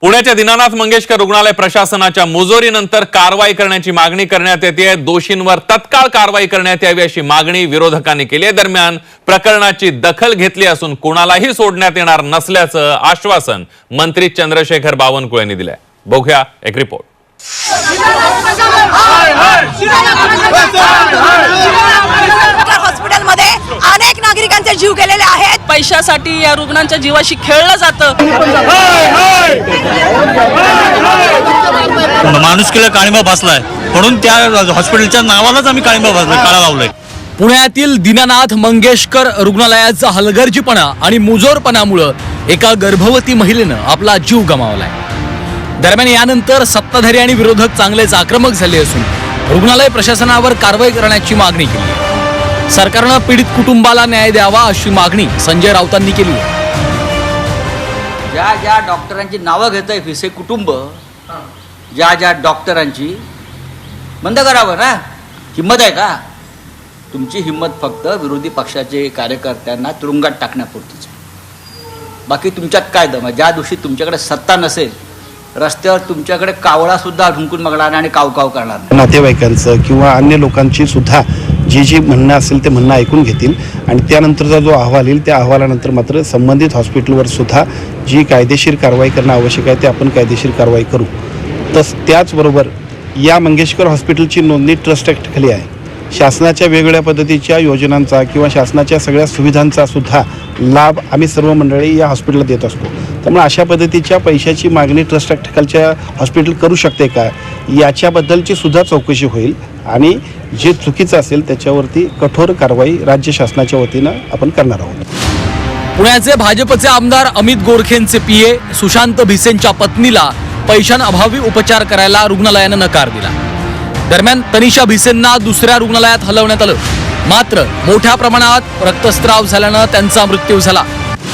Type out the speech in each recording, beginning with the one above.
पुण्याच्या दीनानाथ मंगेशकर रुग्णालय प्रशासनाच्या मुजोरीनंतर कारवाई करण्याची मागणी करण्यात येते। दोषींवर तत्काळ कारवाई करण्यात यावी अशी मागणी विरोधकांनी केली आहे। दरम्यान प्रकरणाची दखल घेतली असून कोणालाही सोडण्यात येणार नसल्याचं आश्वासन मंत्री चंद्रशेखर बावनकुळे यांनी दिलंय। बघूया एक रिपोर्ट। हॉस्पिटलमध्ये अनेक नागरिकांचे जीव गेलेले आहेत। पैशासाठी या रुग्णांच्या जीवाशी खेळलं जातं। माणुसकीला काळिंबा भासलाय म्हणून त्या हॉस्पिटलच्या नावालाच आम्ही काळिंबा भासलाय, काळा लावलाय। पुण्यातील दीनानाथ मंगेशकर रुग्णालयाचा हलगर्जीपणा आणि मुजोरपणामुळे एका गर्भवती महिलेनं आपला जीव गमावलाय। दरम्यान यानंतर सत्ताधारी आणि विरोधक चांगलेच आक्रमक झाले असून रुग्णालय प्रशासनावर कारवाई करण्याची मागणी केली। सरकारनं पीडित कुटुंबाला न्याय द्यावा अशी मागणी संजय राऊतांनी केली आहे। ज्या ज्या डॉक्टरांची नावं घेत आहे फिसे कुटुंब, ज्या ज्या डॉक्टरांची बंद करावं ना। हिंमत आहे का तुमची? हिंमत फक्त विरोधी पक्षाचे कार्यकर्त्यांना तुरुंगात टाकण्यापुरतीच। बाकी तुमच्यात काय दम आहे? ज्या दिवशी तुमच्याकडे सत्ता नसेल रस्त्यावर तुमच्याकडे कावळा सुद्धा ढुंकून बघणार आणि काव करणार नाही। नातेवाईकांचं किंवा अन्य लोकांची सुद्धा जी म्हणणं असेल ते म्हणणं ऐकून घेतील आणि त्यानंतरचा जो अहवाल येईल त्या अहवालानंतर मात्र संबंधित हॉस्पिटलवर सुद्धा जी कायदेशीर कारवाई करणं आवश्यक आहे ते आपण कायदेशीर कारवाई करू। त्याचबरोबर या मंगेशकर हॉस्पिटलची नोंदणी ट्रस्ट ॲक्टखाली आहे। शासनाच्या वेगवेगळ्या पद्धतीच्या योजनांचा किंवा शासनाच्या सगळ्या सुविधांचा सुद्धा लाभ आम्ही सर्व मंडळी या हॉस्पिटलला देत असतो। त्यामुळे अशा पद्धतीच्या पैशाची मागणी ट्रस्ट ॲक्टखालच्या हॉस्पिटल करू शकते का याच्याबद्दलची सुद्धा चौकशी होईल आणि जे चुकीचं असेल त्याच्यावरती कठोर कारवाई राज्य शासनाच्या वतीनं आपण करणार आहोत। पुण्याचे भाजपचे आमदार अमित गोरखेंचे पीए सुशांत भिसेंच्या पत्नीला पैशांअभावी उपचार करायला रुग्णालयानं नकार दिला। दरम्यान तनिषा भिसेंना दुसऱ्या रुग्णालयात हलवण्यात आलं, मात्र मोठ्या प्रमाणात रक्तस्राव झाल्यानं त्यांचा मृत्यू झाला।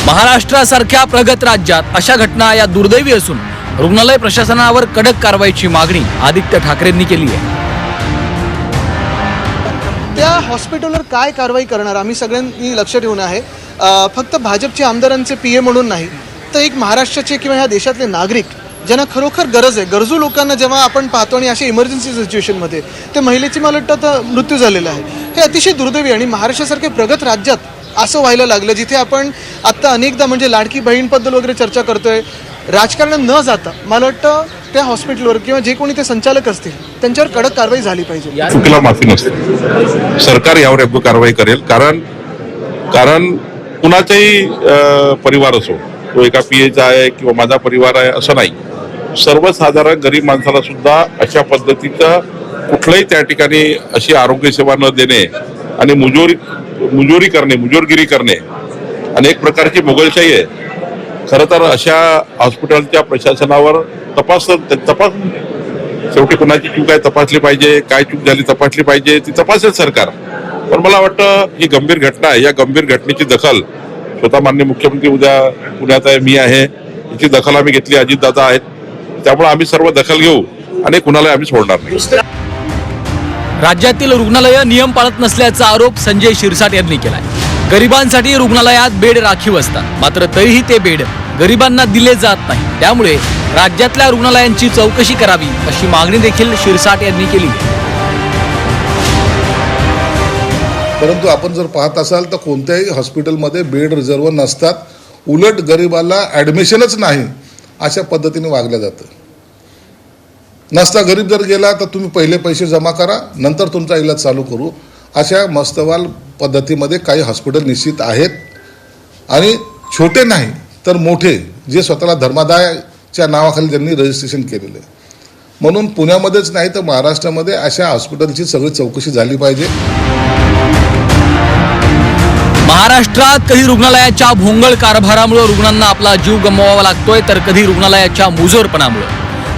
महाराष्ट्रासारख्या प्रगत राज्यात अशा घटना या दुर्दैवी असून रुग्णालय प्रशासनावर कडक कारवाईची मागणी आदित्य ठाकरेंनी केली आहे। त्या हॉस्पिटलवर काय कारवाई करणार आम्ही सगळ्यांनी लक्ष ठेवून आहे। फक्त भाजपचे आमदारांचे पीए म्हणून नाही तर एक महाराष्ट्राचे किंवा ह्या देशातले नागरिक ज्यांना खरोखर गरज आहे, गरजू लोकांना जेव्हा आपण पाहतो आणि अशा इमर्जन्सी सिच्युएशनमध्ये ते महिलेची मला वाटतं मृत्यू झालेला आहे, हे अतिशय दुर्दैवी। आणि महाराष्ट्रासारख्या प्रगत राज्यात असं व्हायला लागलं जिथे आपण आत्ता अनेकदा म्हणजे लाडकी बहीणबद्दल वगैरे चर्चा करतोय, राजकारण न जाता मला वाटतं त्या हॉस्पिटलवर किंवा जे कोणी ते संचालक असतील त्यांच्यावर कडक कारवाई झाली पाहिजे। चुकीला माफी नसते, सरकार यावर योग्य कारवाई करेल। कारण कुणाचाही परिवार असो, तो एका पीएचा आहे किंवा माझा परिवार आहे असं नाही, सर्वसाधारण गरीब माणसाला सुद्धा अशा पद्धतीचं कुठलंही त्या ठिकाणी अशी आरोग्य सेवा न देणे आणि मुजोरगिरी करणे आणि एक प्रकारची मोगलशाही आहे। खरं तर अशा हॉस्पिटलच्या प्रशासनावर तपास शेवटी कुणाची चूक आहे तपासली पाहिजे, काय चूक झाली तपासली पाहिजे, ती तपासेल सरकार। पण मला वाटतं ही गंभीर घटना आहे, या गंभीर घटनेची दखल स्वतः माननीय मुख्यमंत्री उद्या पुण्यात आहे, मी आहे, याची दखल आम्ही घेतली, अजितदादा आहेत, त्यामुळे आम्ही सर्व दखल घेऊ आणि कुणाला आम्ही सोडणार नाही। राज्यातील रुग्णालय नियम पाळत नसल्याचा आरोप संजय शिरसाट यांनी केलाय। गरिबांसाठी रुग्णालयात बेड राखीव असतात, मात्र तरीही ते बेड गरिबांना दिले जात नाही। त्यामुळे राज्यातल्या रुग्णालयांची चौकशी करावी अशी मागणी देखील शिरसाट यांनी केली। परंतु आपण जर पाहत असाल तर कोणत्याही हॉस्पिटलमध्ये बेड रिझर्व नसतात, उलट गरिबाला ॲडमिशनच नाही अशा पद्धतीने वागलं जातं। नसता गरीब जर गेला तर तुम्ही पहिले पैसे जमा करा, नंतर तुमचा इलाज चालू करू, अशा मस्तवाल पद्धतीमध्ये काही हॉस्पिटल निश्चित आहेत। आणि छोटे नाही तर मोठे जे स्वतःला धर्मादायच्या नावाखाली त्यांनी रजिस्ट्रेशन केलेलं आहे। म्हणून पुण्यामध्येच नाही तर महाराष्ट्रामध्ये अशा हॉस्पिटलची सगळी चौकशी झाली पाहिजे। महाराष्ट्रात कधी रुग्णालयाच्या भोंगळ कारभारामुळे रुग्णांना आपला जीव गमवावा लागतोय, तर कधी रुग्णालयाच्या मुजोरपणामुळे।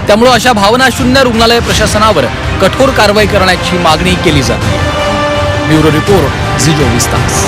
त्यामुळे अशा भावनाशून्य रुग्णालय प्रशासनावर कठोर कारवाई करण्याची मागणी केली जाते। ब्युरो रिपोर्ट, झी 24 तास।